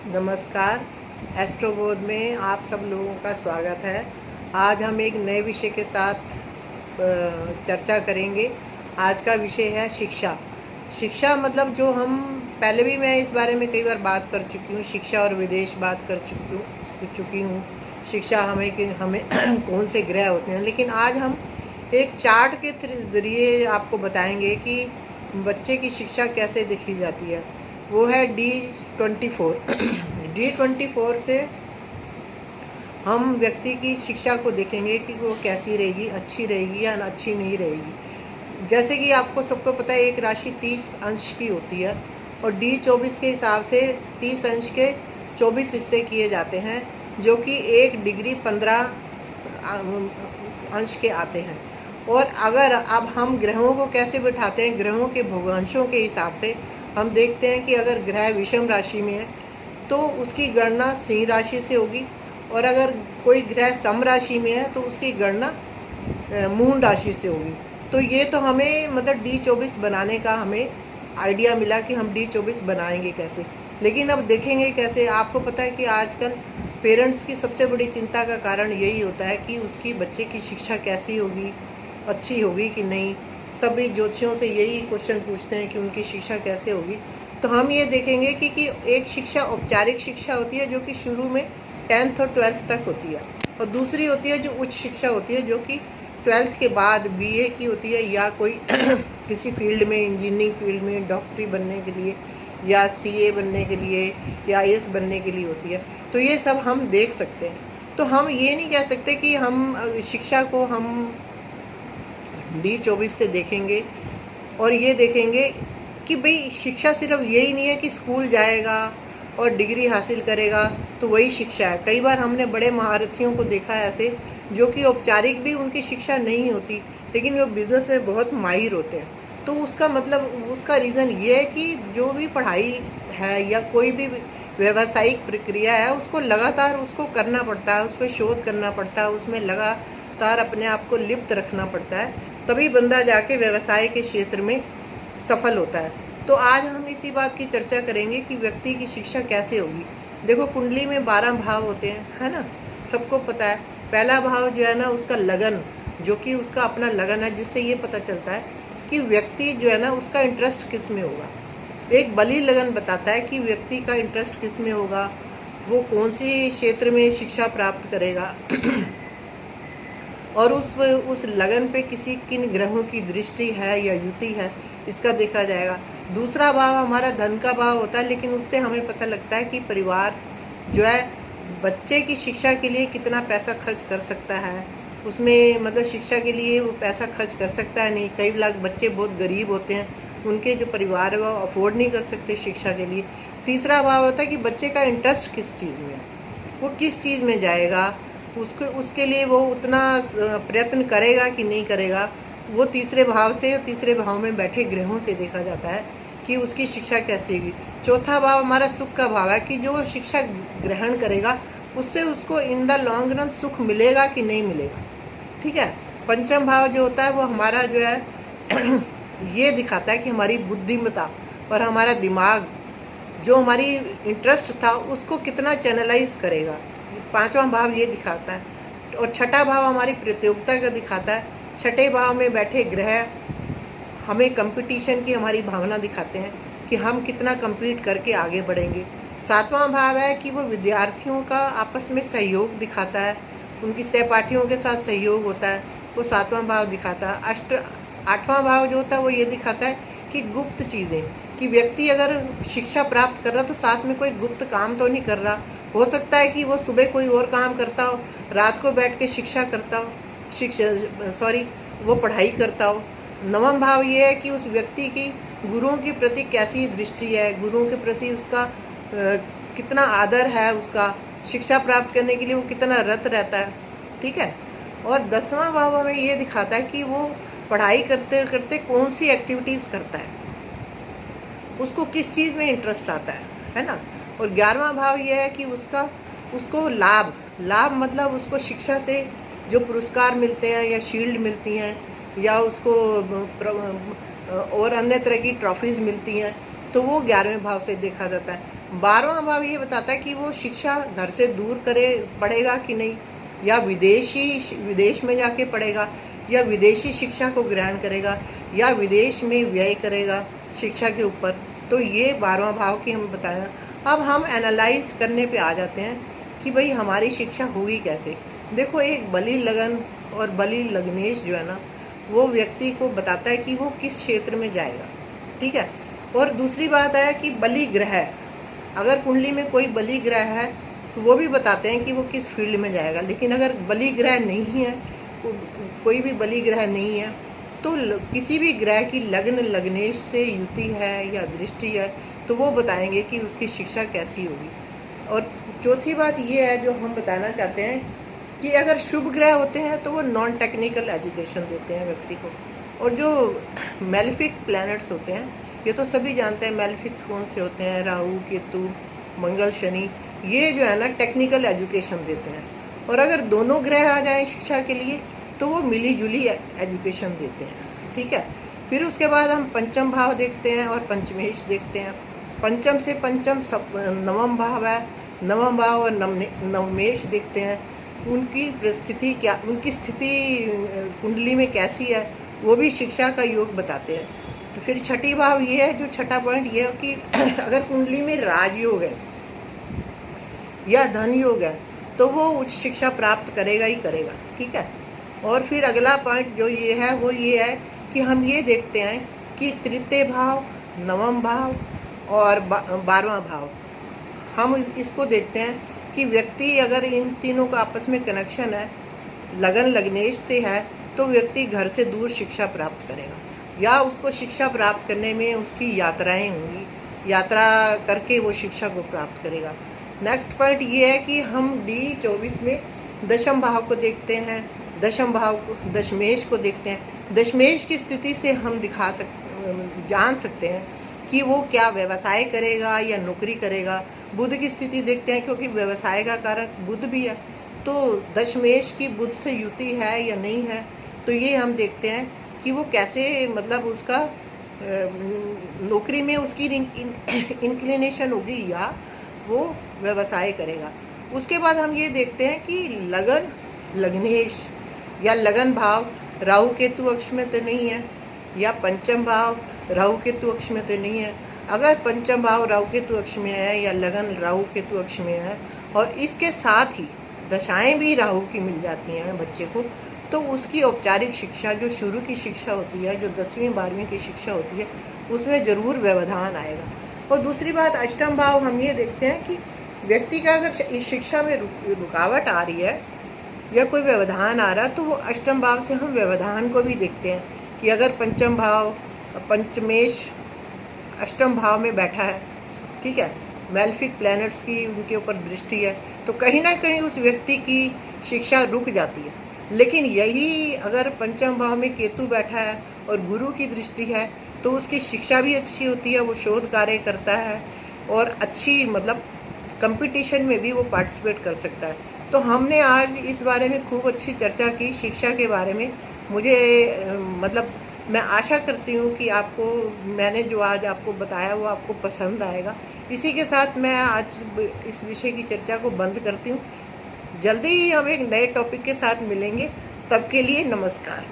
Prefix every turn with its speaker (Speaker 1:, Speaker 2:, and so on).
Speaker 1: नमस्कार। एस्ट्रोबोध में आप सब लोगों का स्वागत है। आज हम एक नए विषय के साथ चर्चा करेंगे। आज का विषय है शिक्षा। शिक्षा मतलब जो हम पहले भी मैं इस बारे में कई बार बात कर चुकी हूँ। शिक्षा और विदेश बात कर चुकी हूँ। शिक्षा हमें कौन से ग्रह होते हैं, लेकिन आज हम एक चार्ट के ज़रिए आपको बताएंगे कि बच्चे की शिक्षा कैसे देखी जाती है। वो है D24। D24 से हम व्यक्ति की शिक्षा को देखेंगे कि वो कैसी रहेगी, अच्छी रहेगी या अच्छी नहीं रहेगी। जैसे कि आपको सबको पता है, एक राशि 30 अंश की होती है और D24 के हिसाब से 30 अंश के 24 हिस्से किए जाते हैं, जो कि 1 डिग्री 15 अंश के आते हैं। और अगर अब हम ग्रहों को कैसे बिठाते हैं, ग्रहों के भोगांशों के हिसाब से हम देखते हैं कि अगर ग्रह विषम राशि में है तो उसकी गणना सिंह राशि से होगी, और अगर कोई ग्रह सम राशि में है तो उसकी गणना मून राशि से होगी। तो ये तो हमें मतलब D24 बनाने का हमें आइडिया मिला कि हम D24 बनाएंगे कैसे। लेकिन अब देखेंगे कैसे। आपको पता है कि आजकल पेरेंट्स की सबसे बड़ी चिंता का कारण यही होता है कि उसकी बच्चे की शिक्षा कैसी होगी, अच्छी होगी कि नहीं। सभी ज्योतिषियों से यही क्वेश्चन पूछते हैं कि उनकी शिक्षा कैसे होगी। तो हम ये देखेंगे कि एक शिक्षा औपचारिक शिक्षा होती है, जो कि शुरू में 10th और 12th तक होती है, और दूसरी होती है जो उच्च शिक्षा होती है, जो कि 12th के बाद BA की होती है, या कोई किसी फील्ड में, इंजीनियरिंग फील्ड में डॉक्टरी बनने के लिए, या CA बनने के लिए, या IAS बनने के लिए होती है। तो ये सब हम देख सकते हैं। तो हम ये नहीं कह सकते कि हम शिक्षा को हम D24 से देखेंगे और ये देखेंगे कि भाई शिक्षा सिर्फ यही नहीं है कि स्कूल जाएगा और डिग्री हासिल करेगा तो वही शिक्षा है। कई बार हमने बड़े महारथियों को देखा है ऐसे, जो कि औपचारिक भी उनकी शिक्षा नहीं होती, लेकिन वो बिजनेस में बहुत माहिर होते हैं। तो उसका मतलब, उसका रीज़न ये है कि जो भी पढ़ाई है या कोई भी व्यावसायिक प्रक्रिया है, उसको लगातार उसको करना पड़ता है, उस पर शोध करना पड़ता है, उसमें लगातार अपने आप को लिप्त रखना पड़ता है, तभी बंदा जाके व्यवसाय के क्षेत्र में सफल होता है। तो आज हम इसी बात की चर्चा करेंगे कि व्यक्ति की शिक्षा कैसे होगी। देखो, कुंडली में 12 भाव होते हैं, है ना, सबको पता है। पहला भाव जो है ना, उसका लगन, जो कि उसका अपना लगन है, जिससे ये पता चलता है कि व्यक्ति जो है ना, उसका इंटरेस्ट किस में होगा। एक बली लगन बताता है कि व्यक्ति का इंटरेस्ट किस में होगा, वो कौन सी क्षेत्र में शिक्षा प्राप्त करेगा और उस लगन पे किन ग्रहों की दृष्टि है या युति है, इसका देखा जाएगा। दूसरा भाव हमारा धन का भाव होता है, लेकिन उससे हमें पता लगता है कि परिवार जो है बच्चे की शिक्षा के लिए कितना पैसा खर्च कर सकता है, उसमें मतलब शिक्षा के लिए वो पैसा खर्च कर सकता है नहीं। कई लाख बच्चे बहुत गरीब होते हैं, उनके जो परिवार है वो अफोर्ड नहीं कर सकते शिक्षा के लिए। तीसरा भाव होता है कि बच्चे का इंटरेस्ट किस चीज़ में है, वो किस चीज़ में जाएगा, उसके लिए वो उतना प्रयत्न करेगा कि नहीं करेगा। वो तीसरे भाव से, तीसरे भाव में बैठे ग्रहों से देखा जाता है कि उसकी शिक्षा कैसी होगी। चौथा भाव हमारा सुख का भाव है कि जो शिक्षा ग्रहण करेगा उससे उसको इन द लॉन्ग रन सुख मिलेगा कि नहीं मिलेगा। ठीक है। पंचम भाव जो होता है वो हमारा जो है ये दिखाता है कि हमारी बुद्धिमत्ता और हमारा दिमाग जो हमारी इंटरेस्ट था उसको कितना चैनलाइज करेगा। पांचवा भाव ये दिखाता है। और छठा भाव हमारी प्रतियोगिता का दिखाता है। छठे भाव में बैठे ग्रह हमें कंपटीशन की हमारी भावना दिखाते हैं कि हम कितना compete करके आगे बढ़ेंगे। सातवां भाव है कि वो विद्यार्थियों का आपस में सहयोग दिखाता है, उनकी सहपाठियों के साथ सहयोग होता है, वो सातवां भाव दिखाता है। आठवां भाव जो होता है वो ये दिखाता है कि गुप्त चीज़ें, कि व्यक्ति अगर शिक्षा प्राप्त कर रहा तो साथ में कोई गुप्त काम तो नहीं कर रहा। हो सकता है कि वो सुबह कोई और काम करता हो, रात को बैठ के शिक्षा करता हो, वो पढ़ाई करता हो। नवम भाव ये है कि उस व्यक्ति की गुरुओं के प्रति कैसी दृष्टि है, गुरुओं के प्रति उसका कितना आदर है, उसका शिक्षा प्राप्त करने के लिए वो कितना रत रहता है। ठीक है। और 10वां भाव हमें ये दिखाता है कि वो पढ़ाई करते करते कौन सी एक्टिविटीज़ करता है, उसको किस चीज़ में इंटरेस्ट आता है ना। और 11वां भाव ये है कि उसको लाभ मतलब उसको शिक्षा से जो पुरस्कार मिलते हैं या शील्ड मिलती हैं या उसको और अन्य तरह की ट्रॉफीज़ मिलती हैं, तो वो 11वें भाव से देखा जाता है। 12वां भाव ये बताता है कि वो शिक्षा घर से दूर पढ़ेगा कि नहीं, या विदेश में जाके पढ़ेगा, या विदेशी शिक्षा को ग्रहण करेगा, या विदेश में व्यय करेगा शिक्षा के ऊपर। तो ये 12वां भाव की हमें बताया। अब हम एनालाइज करने पे आ जाते हैं कि भाई हमारी शिक्षा होगी कैसे। देखो, एक बलि लगन और बलि लग्नेश जो है ना, वो व्यक्ति को बताता है कि वो किस क्षेत्र में जाएगा, ठीक है। और दूसरी बात है कि बलि ग्रह, अगर कुंडली में कोई बलि ग्रह है तो वो भी बताते हैं कि वो किस फील्ड में जाएगा। लेकिन अगर बलि ग्रह नहीं है, कोई भी बलि ग्रह नहीं है, तो किसी भी ग्रह की लग्न लग्नेश से युति है या दृष्टि है, तो वो बताएंगे कि उसकी शिक्षा कैसी होगी। और चौथी बात ये है जो हम बताना चाहते हैं कि अगर शुभ ग्रह होते हैं तो वो नॉन टेक्निकल एजुकेशन देते हैं व्यक्ति को। और जो मेलेफिक प्लैनेट्स होते हैं, ये तो सभी जानते हैं मेलेफिक्स कौन से होते हैं, राहु केतु मंगल शनि, ये जो है ना टेक्निकल एजुकेशन देते हैं। और अगर दोनों ग्रह आ जाएं शिक्षा के लिए तो वो मिली जुली एजुकेशन देते हैं, ठीक है। फिर उसके बाद हम पंचम भाव देखते हैं और पंचमेश देखते हैं। पंचम से पंचम नवम भाव है, नवम भाव और नवमेश देखते हैं। उनकी परिस्थिति क्या, उनकी स्थिति कुंडली में कैसी है, वो भी शिक्षा का योग बताते हैं। तो फिर छठी भाव ये है, जो छठा पॉइंट ये है कि अगर कुंडली में राजयोग है या धन योग है तो वो उच्च शिक्षा प्राप्त करेगा ही करेगा, ठीक है। और फिर अगला पॉइंट जो ये है वो ये है कि हम ये देखते हैं कि तृतीय भाव, नवम भाव और 12वां भाव, हम इसको देखते हैं कि व्यक्ति अगर इन तीनों का आपस में कनेक्शन है, लगन लग्नेश से है, तो व्यक्ति घर से दूर शिक्षा प्राप्त करेगा, या उसको शिक्षा प्राप्त करने में उसकी यात्राएं होंगी, यात्रा करके वो शिक्षा को प्राप्त करेगा। नेक्स्ट पॉइंट ये है कि हम D24 में दशम भाव को देखते हैं, दशम भाव को, दशमेश को देखते हैं। दशमेश की स्थिति से हम जान सकते हैं कि वो क्या व्यवसाय करेगा या नौकरी करेगा। बुध की स्थिति देखते हैं क्योंकि व्यवसाय का कारक बुध भी है, तो दशमेश की बुध से युति है या नहीं है, तो ये हम देखते हैं कि वो कैसे, मतलब उसका नौकरी में उसकी इंक्लिनेशन होगी या वो व्यवसाय करेगा। उसके बाद हम ये देखते हैं कि लगन लग्नेश या लगन भाव राहु केतु अक्ष में तो नहीं है, या पंचम भाव राहु केतु अक्ष में तो नहीं है। अगर पंचम भाव राहु केतु अक्ष में है या लगन राहु केतु अक्ष में है और इसके साथ ही दशाएं भी राहु की मिल जाती हैं बच्चे को, तो उसकी औपचारिक शिक्षा, जो शुरू की शिक्षा होती है, जो 10वीं 12वीं की शिक्षा होती है, उसमें ज़रूर व्यवधान आएगा। और दूसरी बात, अष्टम भाव हम ये देखते हैं कि व्यक्ति का अगर इस शिक्षा में रुकावट आ रही है या कोई व्यवधान आ रहा है, तो वो अष्टम भाव से हम व्यवधान को भी देखते हैं कि अगर पंचम भाव, पंचमेश अष्टम भाव में बैठा है, ठीक है, मेलेफिक प्लैनेट्स की उनके ऊपर दृष्टि है, तो कहीं ना कहीं उस व्यक्ति की शिक्षा रुक जाती है। लेकिन यही अगर पंचम भाव में केतु बैठा है और गुरु की दृष्टि है, तो उसकी शिक्षा भी अच्छी होती है, वो शोध कार्य करता है और अच्छी, मतलब कंपटीशन में भी वो पार्टिसिपेट कर सकता है। तो हमने आज इस बारे में खूब अच्छी चर्चा की, शिक्षा के बारे में। मुझे मतलब मैं आशा करती हूँ कि आपको मैंने जो आज आपको बताया वो आपको पसंद आएगा। इसी के साथ मैं आज इस विषय की चर्चा को बंद करती हूँ। जल्दी ही हम एक नए टॉपिक के साथ मिलेंगे, तब के लिए नमस्कार।